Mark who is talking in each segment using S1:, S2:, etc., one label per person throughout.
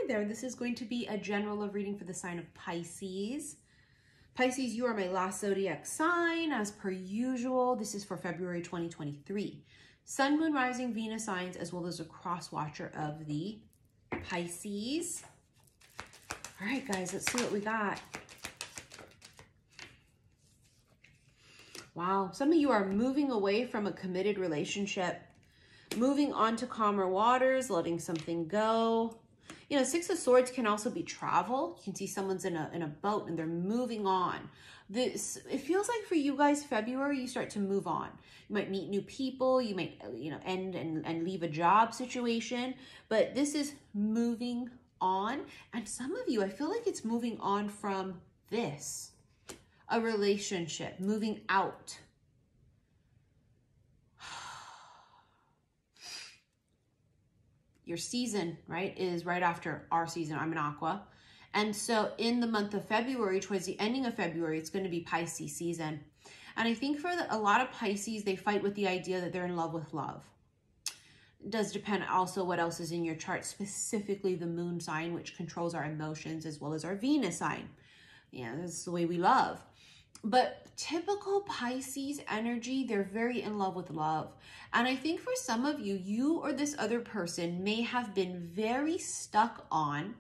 S1: there. This is going to be a general love reading for the sign of Pisces. Pisces, you are my last zodiac sign as per usual. This is for February 2023. Sun, Moon, Rising, Venus signs, as well as a cross watcher of the Pisces. All right, guys, let's see what we got. Wow, some of you are moving away from a committed relationship, moving on to calmer waters, letting something go. You know, Six of Swords can also be travel. You can see someone's in a boat and they're moving on. It feels like for you guys, February, you start to move on. You might meet new people. You might, you know, end and leave a job situation. But this is moving on. And some of you, I feel like it's moving on from this. A relationship, moving out. Your season, right, is right after our season. I'm an Aqua. And so in the month of February, towards the ending of February, it's going to be Pisces season. And I think for a lot of Pisces, they fight with the idea that they're in love with love. It does depend also what else is in your chart, specifically the moon sign, which controls our emotions, as well as our Venus sign. Yeah, that's the way we love. But typical Pisces energy, they're very in love with love. And I think for some of you, you or this other person may have been very stuck on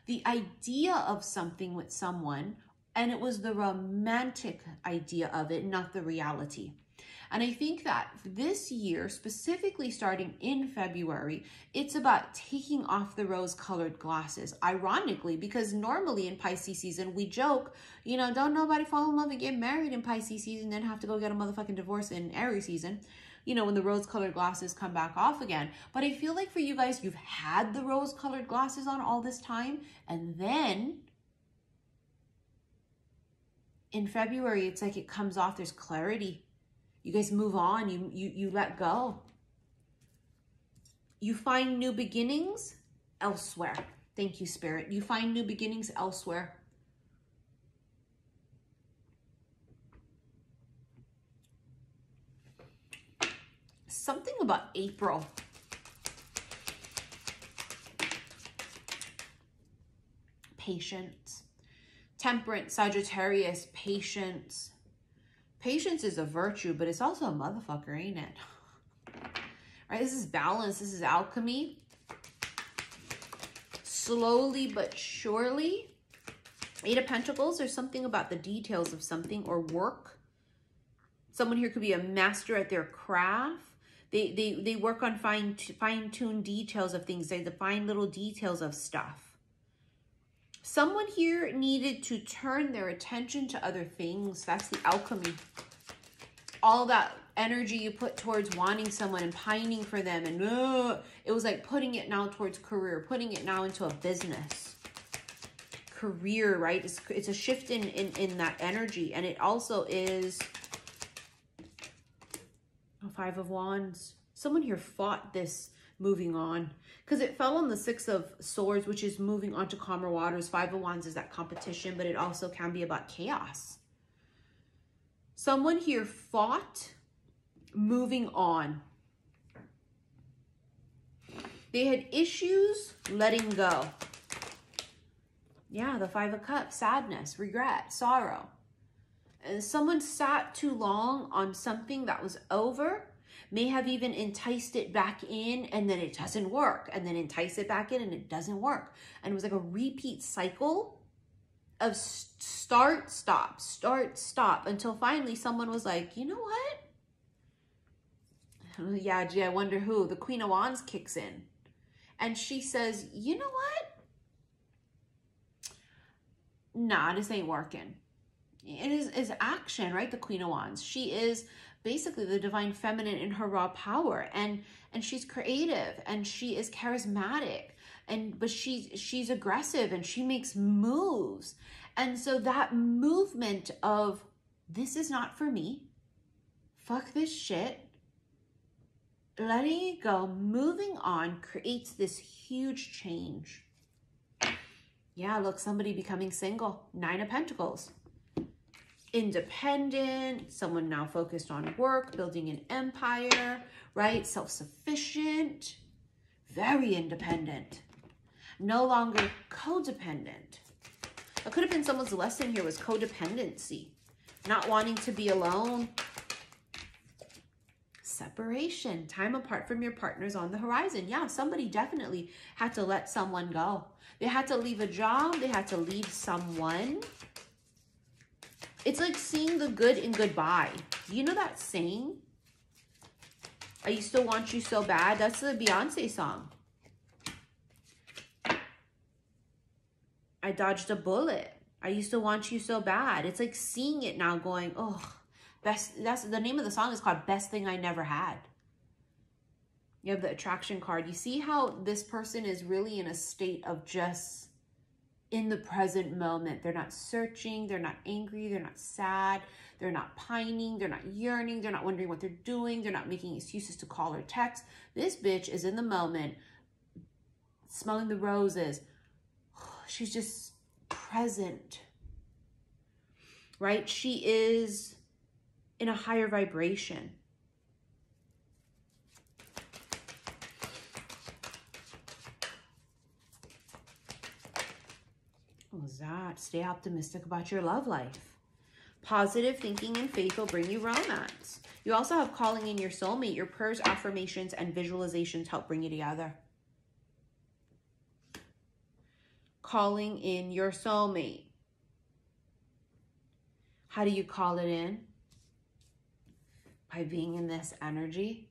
S1: the idea of something with someone, and it was the romantic idea of it, not the reality. And I think that this year, specifically starting in February, it's about taking off the rose-colored glasses. Ironically, because normally in Pisces season, we joke, you know, don't nobody fall in love and get married in Pisces season, then have to go get a motherfucking divorce in Aries season, you know, when the rose-colored glasses come back off again. But I feel like for you guys, you've had the rose-colored glasses on all this time, and then in February, it's like it comes off, there's clarity. You guys move on, you let go. You find new beginnings elsewhere. Thank you, Spirit. You find new beginnings elsewhere. Something about April. Patience. Temperance, Sagittarius, patience. Patience is a virtue, but it's also a motherfucker, ain't it? All right, this is balance. This is alchemy. Slowly but surely. Eight of Pentacles, there's something about the details of something or work. Someone here could be a master at their craft. They work on fine-tuned details of things. They define little details of stuff. Someone here needed to turn their attention to other things. That's the alchemy. All that energy you put towards wanting someone and pining for them. And it was like putting it now towards career, putting it now into a business. Career, right? It's a shift in that energy. And it also is a Five of Wands. Someone here fought this moving on, because it fell on the Six of Swords, which is moving on to calmer waters. Five of Wands is that competition, but it also can be about chaos. Someone here fought moving on. They had issues letting go. Yeah, the Five of Cups, sadness, regret, sorrow. And someone sat too long on something that was over, may have even enticed it back in, and then it doesn't work, and then entice it back in and it doesn't work. And it was like a repeat cycle of start, stop, until finally someone was like, you know what? Yeah, gee, I wonder who. The Queen of Wands kicks in. And she says, you know what? Nah, this ain't working. It is action, right? The Queen of Wands. She is basically the divine feminine in her raw power, and she's creative, and she is charismatic, but she's aggressive, and she makes moves. And so that movement of, this is not for me, fuck this shit, letting it go, moving on, creates this huge change. Yeah, look, somebody becoming single. Nine of Pentacles. Independent, someone now focused on work, building an empire, right? Self-sufficient, very independent. No longer codependent. It could have been someone's lesson here was codependency. Not wanting to be alone. Separation. Time apart from your partners on the horizon. Yeah, somebody definitely had to let someone go. They had to leave a job. They had to leave someone. It's like seeing the good in goodbye. Do you know that saying? I used to want you so bad. That's the Beyonce song. I dodged a bullet. I used to want you so bad. It's like seeing it now going, oh, best. That's the name of the song is called Best Thing I Never Had. You have the attraction card. You see how this person is really in a state of just in the present moment. They're not searching. They're not angry. They're not sad. They're not pining. They're not yearning. They're not wondering what they're doing. They're not making excuses to call or text. This bitch is in the moment, smelling the roses. She's just present, right? She is in a higher vibration. What was that? Stay optimistic about your love life. Positive thinking and faith will bring you romance. You also have calling in your soulmate. Your prayers, affirmations, and visualizations help bring you together. Calling in your soulmate. How do you call it in? By being in this energy.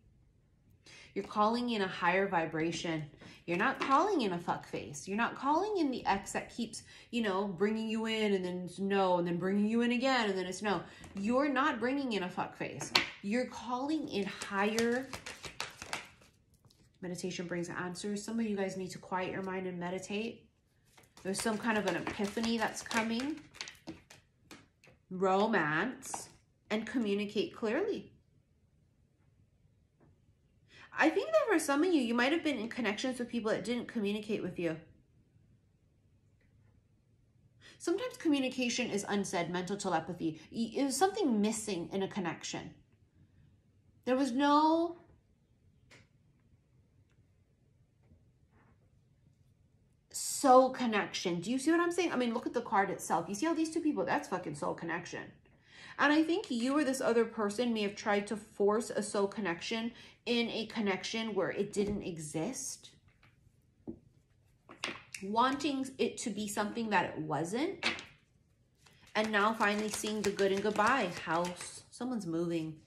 S1: You're calling in a higher vibration. You're not calling in a fuck face. You're not calling in the ex that keeps, you know, bringing you in and then it's no, and then bringing you in again and then it's no. You're not bringing in a fuck face. You're calling in higher. Meditation brings answers. Some of you guys need to quiet your mind and meditate. There's some kind of an epiphany that's coming. Romance. And communicate clearly. I think that for some of you, you might have been in connections with people that didn't communicate with you. Sometimes communication is unsaid, mental telepathy. It was something missing in a connection. There was no soul connection. Do you see what I'm saying? I mean, look at the card itself. You see how these two people, that's fucking soul connection. And I think you or this other person may have tried to force a soul connection in a connection where it didn't exist. Wanting it to be something that it wasn't. And now finally seeing the good and goodbye. House. Someone's moving.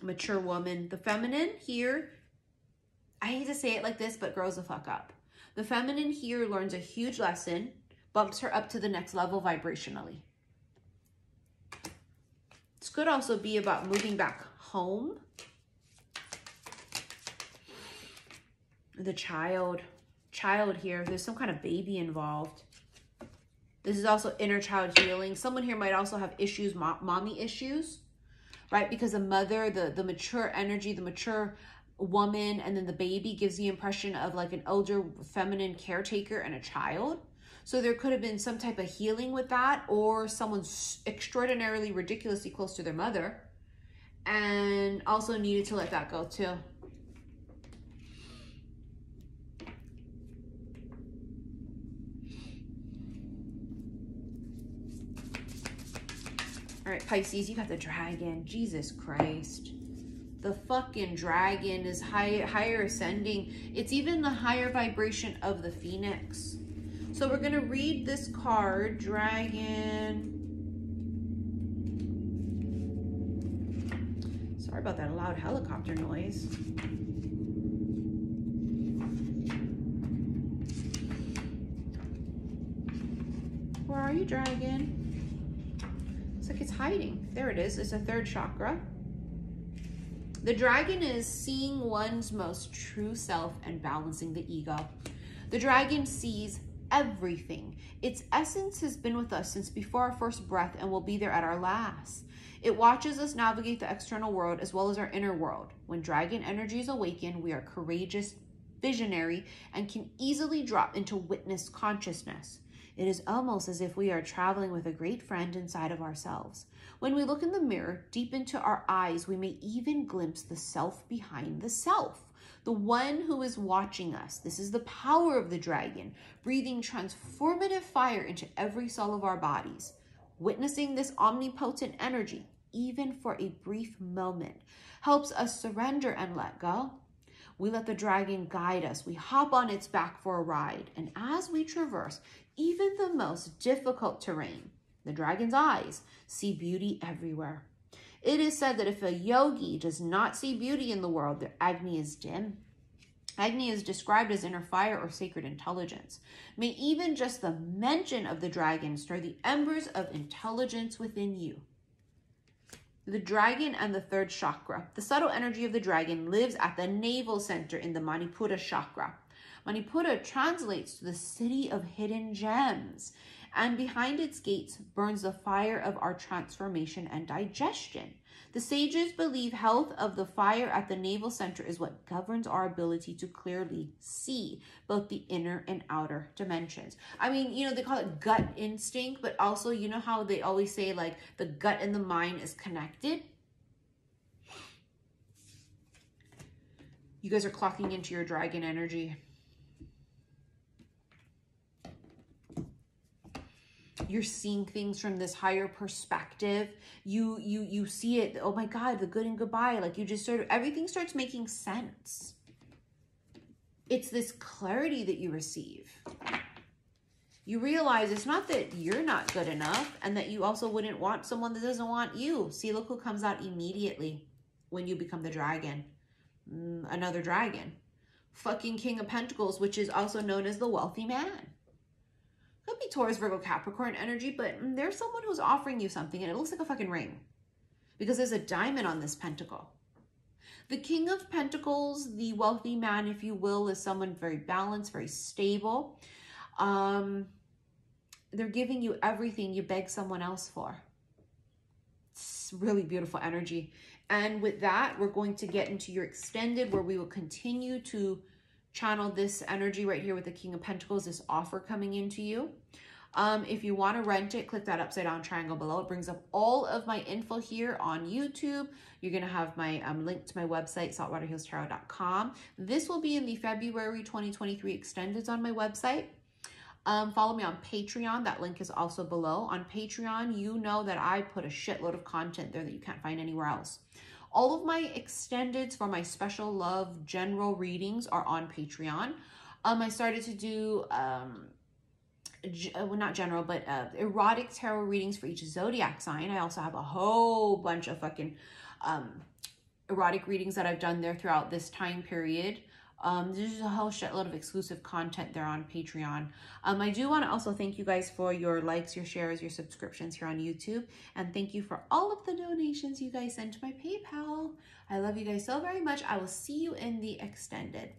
S1: Mature woman. The feminine here, I hate to say it like this, but grows the fuck up. The feminine here learns a huge lesson, bumps her up to the next level vibrationally. This could also be about moving back home. The child here, there's some kind of baby involved. This is also inner child healing. Someone here might also have issues, mommy issues, right? Because the mother, the mature energy, the mature woman, and then the baby gives the impression of like an older feminine caretaker and a child. So there could have been some type of healing with that, or someone's extraordinarily ridiculously close to their mother and also needed to let that go too. All right, Pisces, you got the dragon. Jesus Christ. The fucking dragon is higher ascending. It's even the higher vibration of the phoenix. So we're going to read this card, dragon. Sorry about that loud helicopter noise. Where are you, dragon? Looks like it's hiding. There it is. It's a third chakra. The dragon is seeing one's most true self and balancing the ego. The dragon sees everything. Its essence has been with us since before our first breath and will be there at our last. It watches us navigate the external world as well as our inner world. When dragon energies awaken, we are courageous, visionary, and can easily drop into witness consciousness. It is almost as if we are traveling with a great friend inside of ourselves. When we look in the mirror, deep into our eyes, we may even glimpse the self behind the self. the one who is watching us. This is the power of the dragon, breathing transformative fire into every cell of our bodies. Witnessing this omnipotent energy, even for a brief moment, helps us surrender and let go. We let the dragon guide us. We hop on its back for a ride. And as we traverse even the most difficult terrain, the dragon's eyes see beauty everywhere. It is said that if a yogi does not see beauty in the world, their Agni is dim. Agni is described as inner fire or sacred intelligence. May even just the mention of the dragon stir the embers of intelligence within you. The dragon and the third chakra. The subtle energy of the dragon lives at the navel center in the Manipura chakra. Manipura translates to the city of hidden gems, and behind its gates burns the fire of our transformation and digestion. The sages believe health of the fire at the navel center is what governs our ability to clearly see both the inner and outer dimensions. I mean, you know, they call it gut instinct, but also, you know how they always say like the gut and the mind is connected? You guys are clocking into your dragon energy. You're seeing things from this higher perspective. You see it, oh my God, the good and goodbye. Like you just sort of, everything starts making sense. It's this clarity that you receive. You realize it's not that you're not good enough and that you also wouldn't want someone that doesn't want you. See, look who comes out immediately when you become the dragon. Another dragon. Fucking King of Pentacles, which is also known as the wealthy man. Could be Taurus, Virgo, Capricorn energy, but there's someone who's offering you something and it looks like a fucking ring because there's a diamond on this pentacle. The King of Pentacles, the wealthy man, if you will, is someone very balanced, very stable. They're giving you everything you beg someone else for. It's really beautiful energy. And with that, we're going to get into your extended where we will continue to channel this energy right here with the King of Pentacles, this offer coming into you. If you want to rent it, click that upside down triangle below. It brings up all of my info here on YouTube. You're going to have my link to my website, saltwaterhealstarot.com. This will be in the February 2023 extendeds on my website. Follow me on Patreon. That link is also below. On Patreon, you know that I put a shitload of content there that you can't find anywhere else. All of my extendeds for my special love general readings are on Patreon. I started to do, well, not general, but erotic tarot readings for each zodiac sign. I also have a whole bunch of fucking erotic readings that I've done there throughout this time period. There's a whole shitload of exclusive content there on Patreon. I do want to also thank you guys for your likes, your shares, your subscriptions here on YouTube. And thank you for all of the donations you guys send to my PayPal. I love you guys so very much. I will see you in the extended.